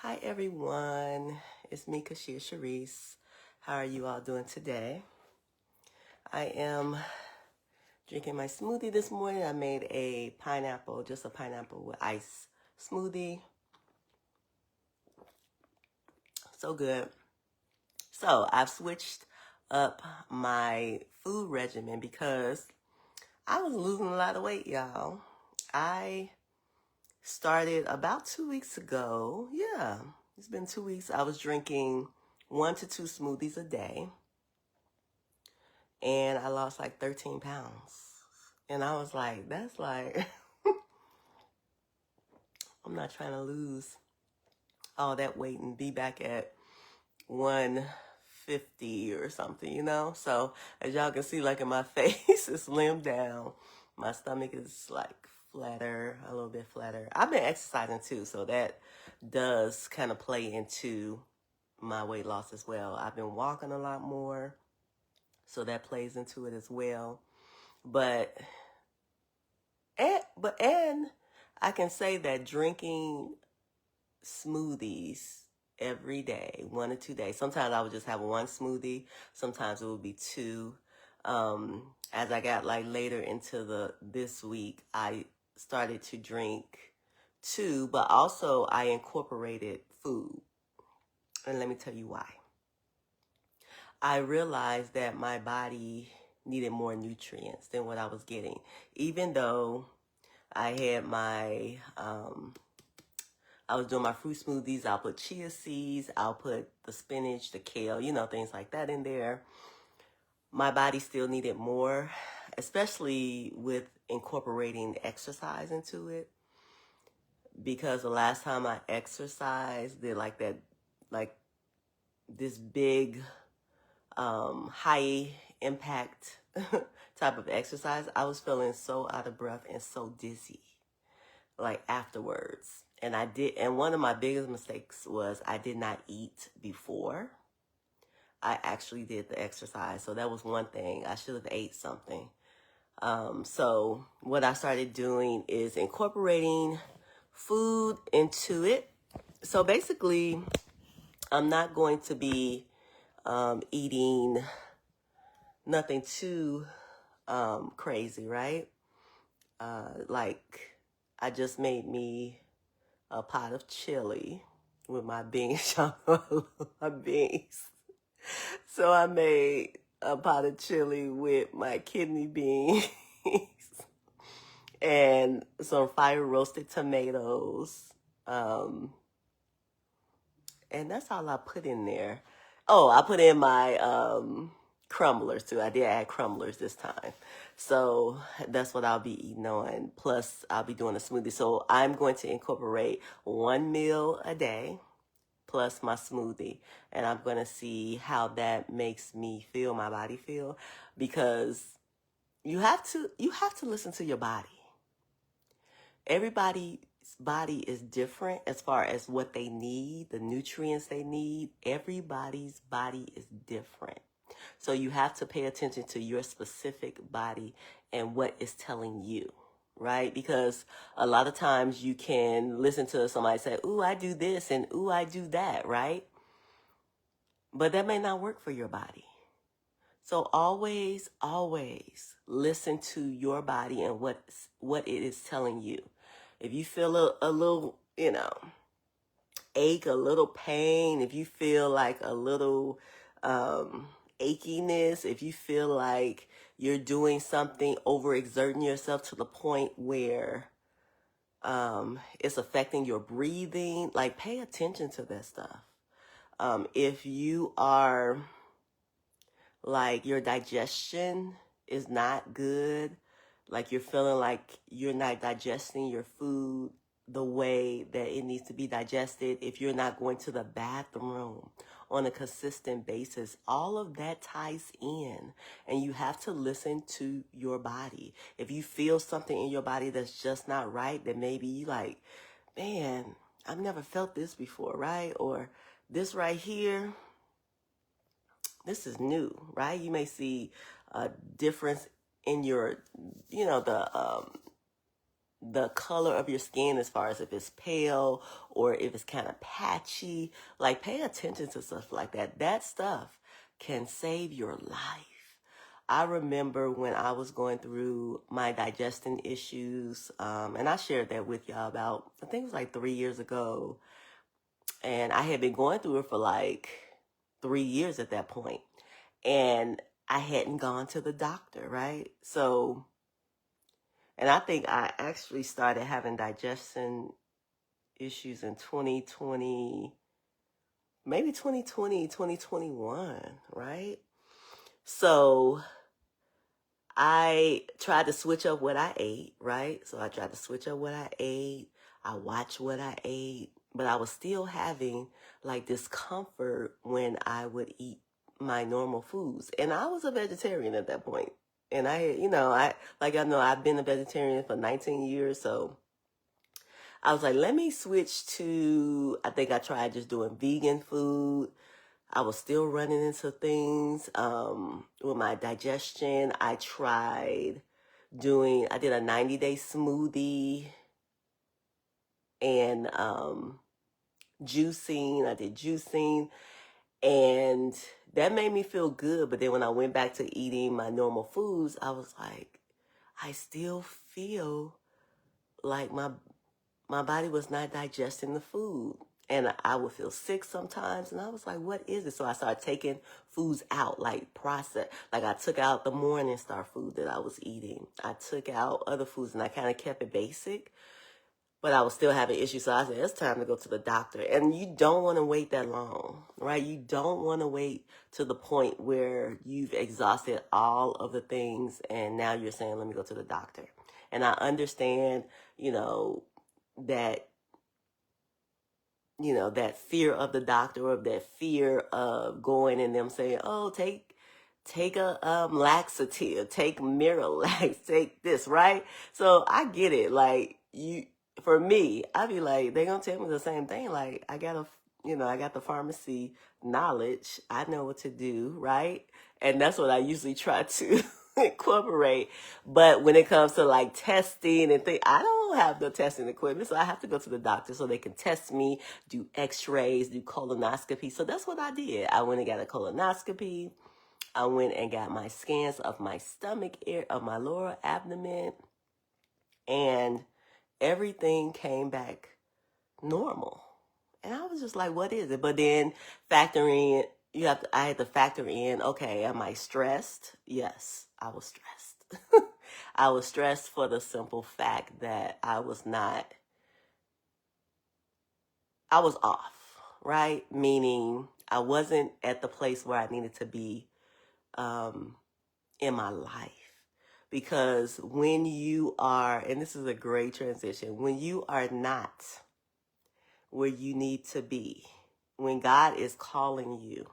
Hi everyone, it's me, Kashia Sharice. How are you all doing today? I am drinking my smoothie this morning. I made just a pineapple with ice smoothie. So good. So I've switched up my food regimen because I was losing a lot of weight, y'all. I started about 2 weeks ago. Yeah, it's been 2 weeks. I was drinking 1 to 2 smoothies a day. And I lost like 13 pounds. And I was like, that's like, I'm not trying to lose all that weight and be back at 150 or something, you know? So as y'all can see, like in my face, it's slimmed down. My stomach is like flatter, a little bit flatter. I've been exercising too, so that does kind of play into my weight loss as well. I've been walking a lot more, so that plays into it as well. But and I can say that drinking smoothies every day, 1 or 2 days. Sometimes I would just have one smoothie. Sometimes it would be two. As I got like later into this week, I started to drink two, but also I incorporated food. And let me tell you why. I realized that my body needed more nutrients than what I was getting, even though I had I was doing my fruit smoothies. I'll put chia seeds. I'll put the spinach, the kale, things like that in there. My body still needed more, especially with incorporating exercise into it. Because the last time I exercised, did like this big, high impact type of exercise, I was feeling so out of breath and so dizzy, like afterwards. And one of my biggest mistakes was I did not eat before I actually did the exercise. So that was one thing. I should have ate something. So what I started doing is incorporating food into it. So basically, I'm not going to be eating nothing too crazy, right? Like I just made me a pot of chili with my beans. My beans. So I made a pot of chili with my kidney beans and some fire roasted tomatoes. And that's all I put in there. Oh, I put in my crumblers too. I did add crumblers this time. So that's what I'll be eating on. Plus, I'll be doing a smoothie. So I'm going to incorporate one meal a day plus my smoothie. And I'm going to see how that makes me feel, my body feel. Because you have to listen to your body. Everybody's body is different as far as what they need, the nutrients they need. Everybody's body is different. So you have to pay attention to your specific body and what it's telling you, right? Because a lot of times you can listen to somebody say, ooh, I do this and ooh, I do that, right? But that may not work for your body. So always, always listen to your body and what it is telling you. If you feel a little, ache, a little pain, if you feel like a little achiness, if you feel like you're doing something, overexerting yourself to the point where it's affecting your breathing, like pay attention to that stuff. If you are like your digestion is not good, like you're feeling like you're not digesting your food the way that it needs to be digested, if you're not going to the bathroom on a consistent basis, all of that ties in, and you have to listen to your body. If you feel something in your body that's just not right, then maybe you like, man, I've never felt this before, right? Or this right here, this is new, right? You may see a difference in your, the the color of your skin, as far as if it's pale or if it's kind of patchy. Like, pay attention to stuff like that. That stuff can save your life. I remember when I was going through my digestion issues, and I shared that with y'all about, I think it was like 3 years ago. And I had been going through it for like 3 years at that point. And I hadn't gone to the doctor, right? So, and I think I actually started having digestion issues in 2020, maybe 2020, 2021, right? So I tried to switch up what I ate, right? So I tried to switch up what I ate. I watched what I ate, but I was still having like discomfort when I would eat my normal foods. And I was a vegetarian at that point. And I, I've been a vegetarian for 19 years. So I was like, let me switch to, I think I tried just doing vegan food. I was still running into things with my digestion. I did a 90-day smoothie and juicing. I did juicing, and that made me feel good. But then when I went back to eating my normal foods, I was like, I still feel like my body was not digesting the food. And I would feel sick sometimes. And I was like, what is it? So I started taking foods out, like processed. Like, I took out the Morningstar food that I was eating. I took out other foods, and I kind of kept it basic. But I was still having issues. So I said, it's time to go to the doctor. And you don't want to wait that long, right? You don't want to wait to the point where you've exhausted all of the things. And now you're saying, let me go to the doctor. And I understand, that that fear of the doctor, or that fear of going and them saying, oh, take a laxative, take Miralax, take this, right? So I get it. Like, for me, I'd be like, they're gonna tell me the same thing. Like, I got the pharmacy knowledge. I know what to do, right? And that's what I usually try to incorporate. But when it comes to like testing and things, I don't have the testing equipment, so I have to go to the doctor so they can test me, do x-rays, do colonoscopy. So that's what I did. I went and got a colonoscopy. I went and got my scans of my stomach area, of my lower abdomen, and everything came back normal. And I was just like, what is it? But then factoring, I had to factor in, okay, am I stressed? Yes, I was stressed. I was stressed for the simple fact that I was off, right? Meaning I wasn't at the place where I needed to be in my life. Because when you are, and this is a great transition, when you are not where you need to be, when God is calling you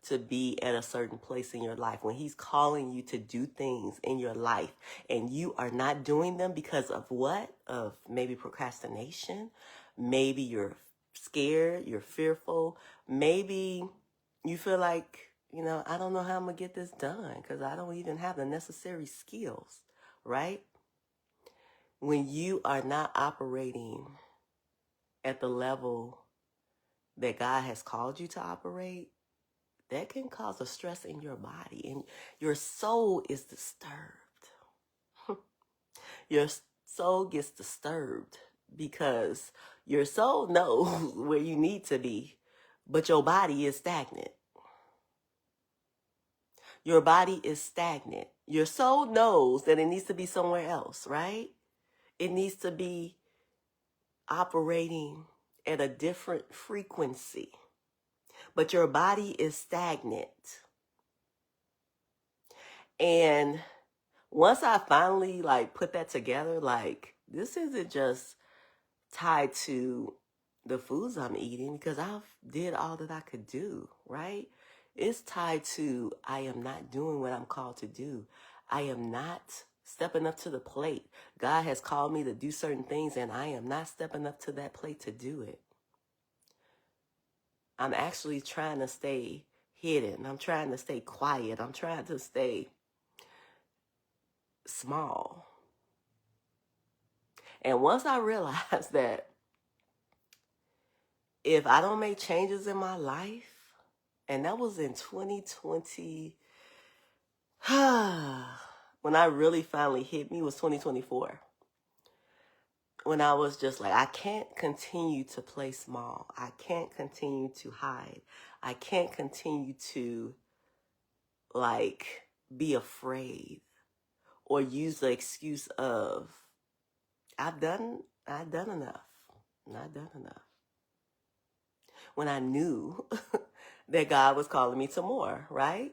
to be at a certain place in your life, when he's calling you to do things in your life and you are not doing them because of what? Of maybe procrastination, maybe you're scared, you're fearful, maybe you feel like, I don't know how I'm going to get this done because I don't even have the necessary skills, right? When you are not operating at the level that God has called you to operate, that can cause a stress in your body, and your soul is disturbed. Your soul gets disturbed because your soul knows where you need to be, but your body is stagnant. Your body is stagnant. Your soul knows that it needs to be somewhere else, right? It needs to be operating at a different frequency, but your body is stagnant. And once I finally put that together, this isn't just tied to the foods I'm eating because I've did all that I could do, right? It's tied to I am not doing what I'm called to do. I am not stepping up to the plate. God has called me to do certain things and I am not stepping up to that plate to do it. I'm actually trying to stay hidden. I'm trying to stay quiet. I'm trying to stay small. And once I realized that if I don't make changes in my life, and that was in 2020, when I really finally hit me was 2024. When I was just like, I can't continue to play small. I can't continue to hide. I can't continue to like be afraid or use the excuse of I've done enough. Not done enough. When I knew that God was calling me to more, right?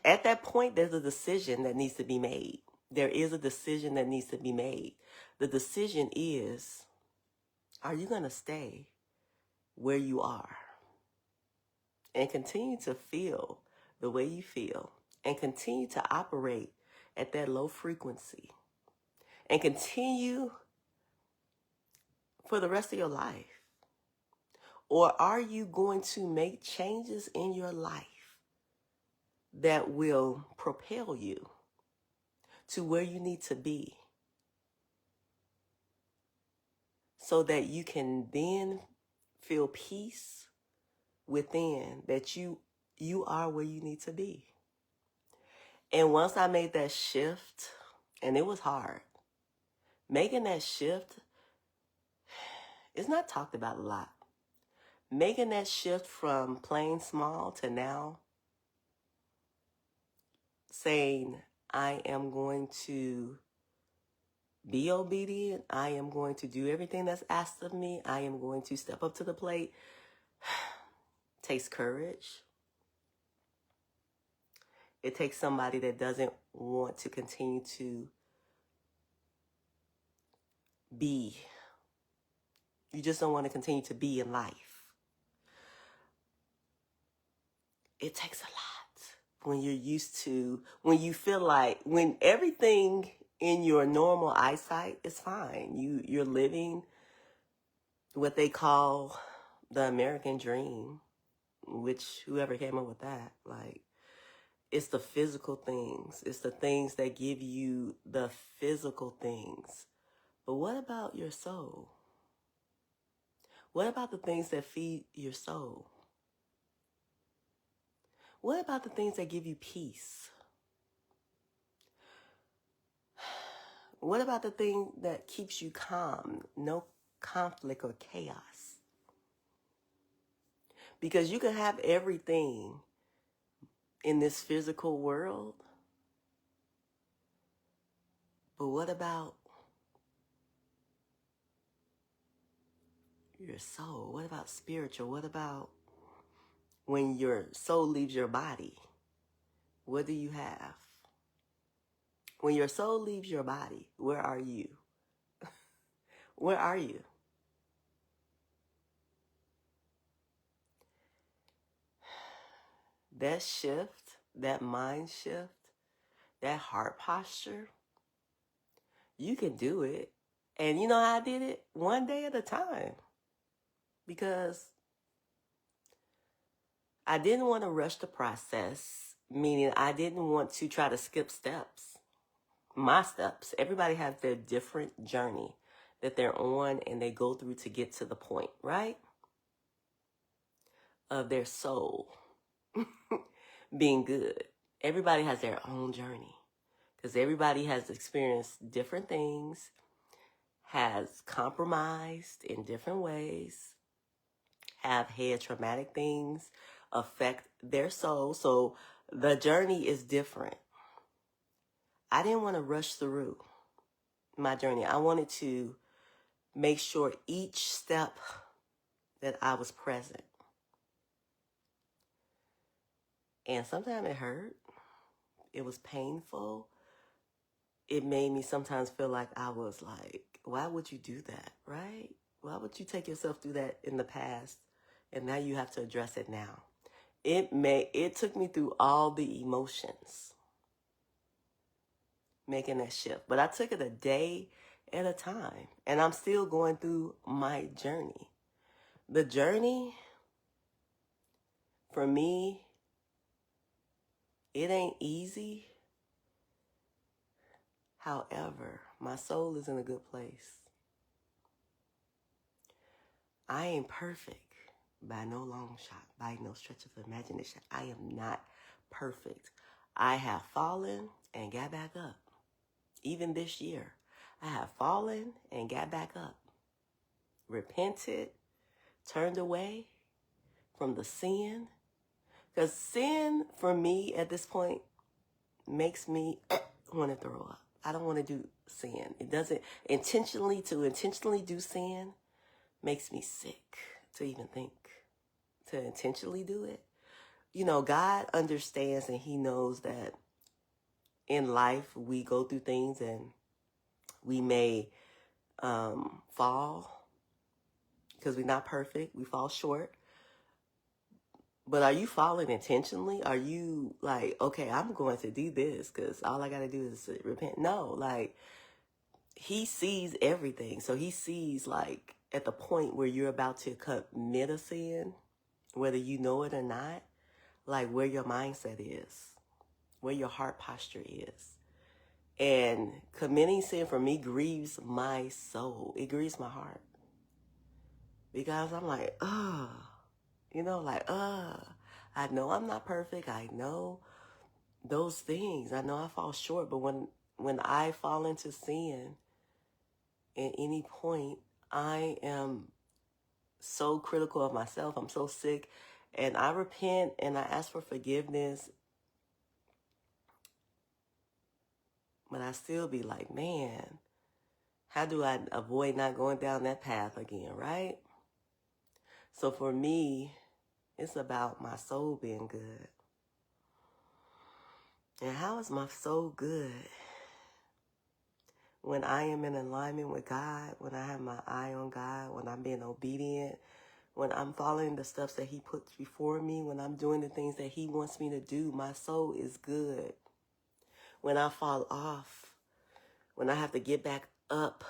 At that point, there's a decision that needs to be made. There is a decision that needs to be made. The decision is, are you going to stay where you are and continue to feel the way you feel and continue to operate at that low frequency and continue for the rest of your life? Or are you going to make changes in your life that will propel you to where you need to be so that you can then feel peace within that you are where you need to be? And once I made that shift, and it was hard, making that shift is not talked about a lot. Making that shift from playing small to now saying, I am going to be obedient. I am going to do everything that's asked of me. I am going to step up to the plate. Takes courage. It takes somebody that doesn't want to continue to be. You just don't want to continue to be in life. It takes a lot when you're used to, when you feel like, when everything in your normal eyesight is fine. You're living what they call the American dream, which whoever came up with that, like, it's the physical things. It's the things that give you the physical things. But what about your soul? What about the things that feed your soul? What about the things that give you peace? What about the thing that keeps you calm? No conflict or chaos. Because you can have everything in this physical world, but what about your soul? What about spiritual? What about when your soul leaves your body? What do you have? When your soul leaves your body, where are you? Where are you? That shift, that mind shift, that heart posture, you can do it. And you know how I did it? One day at a time. Because I didn't want to rush the process, meaning I didn't want to try to skip steps. My steps. Everybody has their different journey that they're on and they go through to get to the point, right? Of their soul being good. Everybody has their own journey because everybody has experienced different things, has compromised in different ways, have had traumatic things affect their soul. So the journey is different. I didn't want to rush through my journey. I wanted to make sure each step that I was present. And sometimes it hurt. It was painful. It made me sometimes feel like I was like, why would you do that, right? Why would you take yourself through that in the past and now you have to address it now? It took me through all the emotions making that shift. But I took it a day at a time. And I'm still going through my journey. The journey, for me, it ain't easy. However, My soul is in a good place. I ain't perfect by no long shot, by no stretch of imagination. I am not perfect. I have fallen and got back up. Even this year, I have fallen and got back up. Repented, turned away from the sin. Because sin, for me, at this point, makes me want to throw up. I don't want to do sin. It doesn't intentionally do sin makes me sick to even think to intentionally do it. You know, God understands and he knows that in life we go through things and we may fall because we're not perfect. We fall short. But are you falling intentionally? Are you like, okay, I'm going to do this because all I got to do is repent? No, like he sees everything. So he sees like at the point where you're about to commit a sin, whether you know it or not, like where your mindset is, where your heart posture is. And committing sin for me grieves my soul. It grieves my heart. Because I'm like, you know, like, I know I'm not perfect. I know those things. I know I fall short. But when I fall into sin at any point, I am so critical of myself. I'm so sick. And I repent and I ask for forgiveness. But I still be like, man, how do I avoid not going down that path again, right? So for me, it's about my soul being good. And how is my soul good? When I am in alignment with God, when I have my eye on God, when I'm being obedient, when I'm following the steps that he puts before me, when I'm doing the things that he wants me to do, my soul is good. When I fall off, when I have to get back up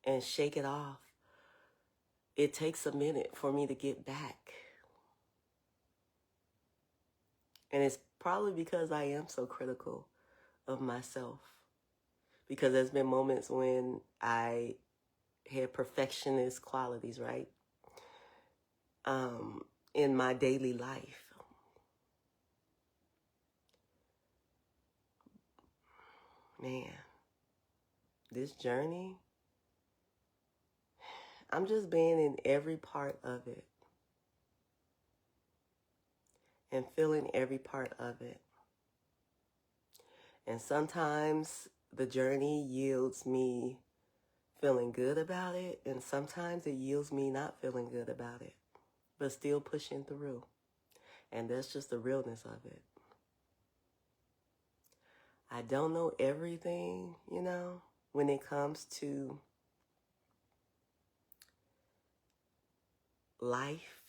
and shake it off, it takes a minute for me to get back. And it's probably because I am so critical of myself. Because there's been moments when I had perfectionist qualities, right? In my daily life. Man, this journey, I'm just being in every part of it. And feeling every part of it. And sometimes the journey yields me feeling good about it, and sometimes it yields me not feeling good about it, but still pushing through. And that's just the realness of it. I don't know everything, you know, when it comes to life,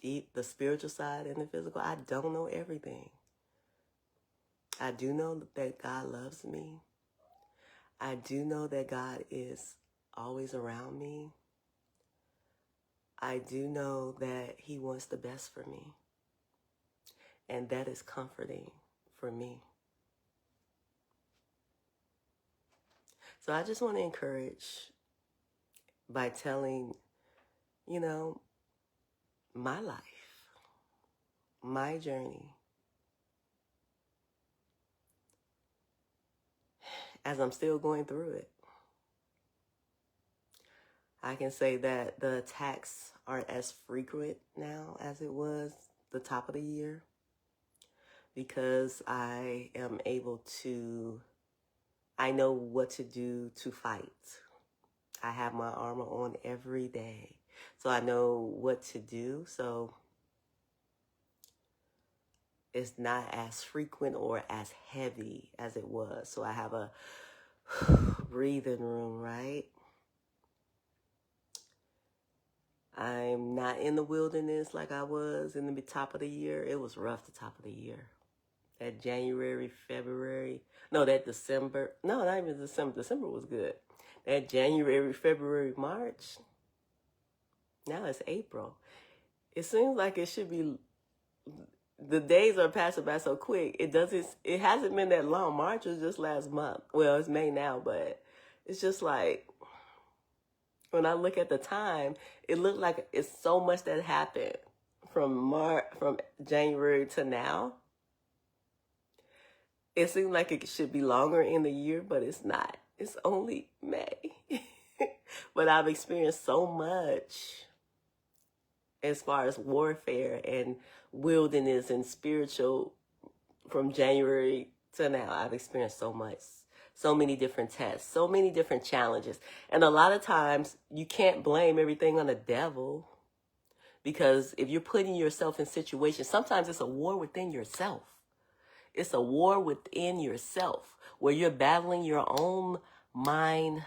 the spiritual side and the physical. I don't know everything. I do know that God loves me. I do know that God is always around me. I do know that he wants the best for me. And that is comforting for me. So I just want to encourage by telling, you know, my life, my journey, as I'm still going through it. I can say that the attacks aren't as frequent now as it was the top of the year, because I am able to, I know what to do to fight. I have my armor on every day, so I know what to do. So it's not as frequent or as heavy as it was. So I have a breathing room, right? I'm not in the wilderness like I was in the top of the year. It was rough the top of the year. That January, February, no, that December, no, not even December. December was good. That January, February, March, now it's April. It seems like it should be, the days are passing by so quick. It hasn't been that long. March was just last month. Well, it's May now, but It's just like, when I look at the time, it looked like it's so much that happened from January to now. It seems like it should be longer in the year, but it's not. It's only May. But I've experienced so much as far as warfare and wilderness and spiritual from January to now. I've experienced so much. So many different tests, so many different challenges. And a lot of times you can't blame everything on the devil, because if you're putting yourself in situations, sometimes it's a war within yourself. It's a war within yourself where you're battling your own mind.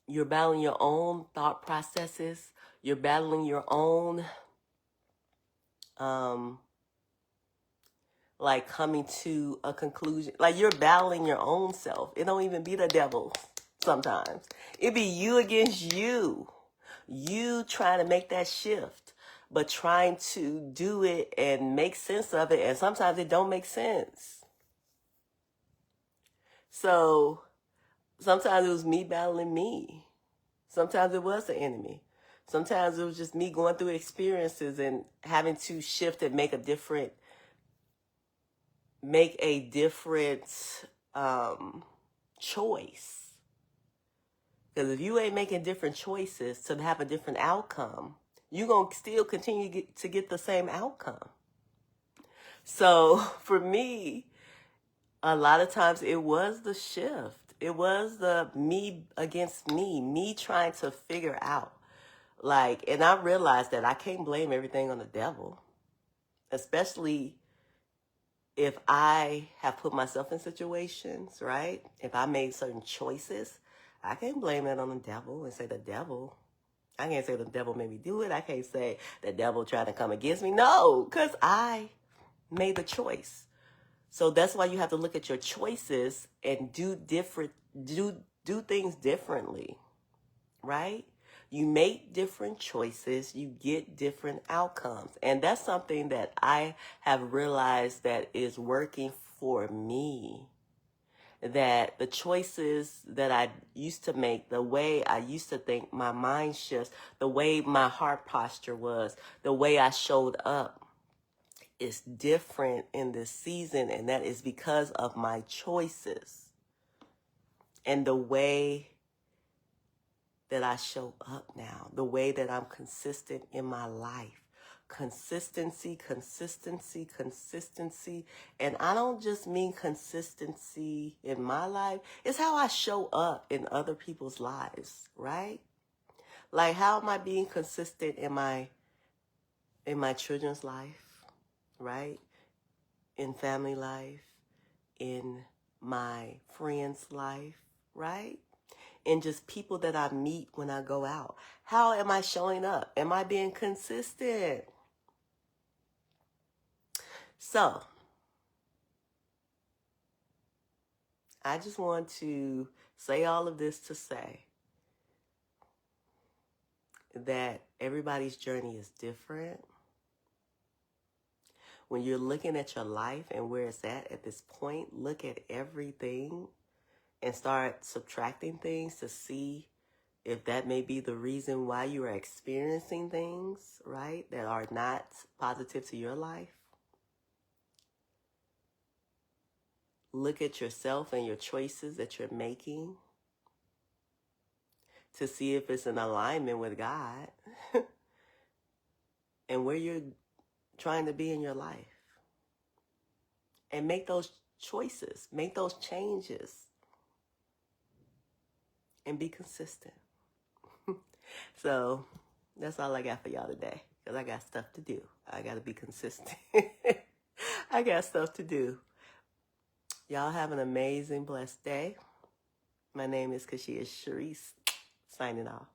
You're battling your own thought processes. You're battling your own, like coming to a conclusion. Like you're battling your own self. It don't even be the devil sometimes. It be you against you. You trying to make that shift, but trying to do it and make sense of it. And sometimes it don't make sense. So sometimes it was me battling me. Sometimes it was the enemy. Sometimes it was just me going through experiences and having to shift and make a different choice. Because if you ain't making different choices to have a different outcome, you're going to still continue to get the same outcome. So for me, a lot of times it was the shift. It was the me against me trying to figure out. Like, and I realized that I can't blame everything on the devil, especially if I have put myself in situations, right? If I made certain choices, I can't blame it on the devil and say the devil. I can't say the devil made me do it. I can't say the devil tried to come against me. No, because I made the choice. So that's why you have to look at your choices and do things differently, right? You make different choices, you get different outcomes. And that's something that I have realized that is working for me. That the choices that I used to make, the way I used to think, my mind shifts, the way my heart posture was, the way I showed up is different in this season. And that is because of my choices and the way that I show up now, the way that I'm consistent in my life. Consistency. And I don't just mean consistency in my life. It's how I show up in other people's lives, right? Like, how am I being consistent in my children's life, right? In family life, in my friends' life, right? And just people that I meet when I go out. How am I showing up? Am I being consistent? So, I just want to say all of this to say that everybody's journey is different. When you're looking at your life and where it's at this point, look at everything and start subtracting things to see if that may be the reason why you are experiencing things, right, that are not positive to your life. Look at yourself and your choices that you're making to see if it's in alignment with God and where you're trying to be in your life. And make those choices, make those changes, and be consistent. So that's all I got for y'all today, because I got stuff to do. I got to be consistent. I got stuff to do. Y'all have an amazing, blessed day. My name is Kashia Sharice, signing off.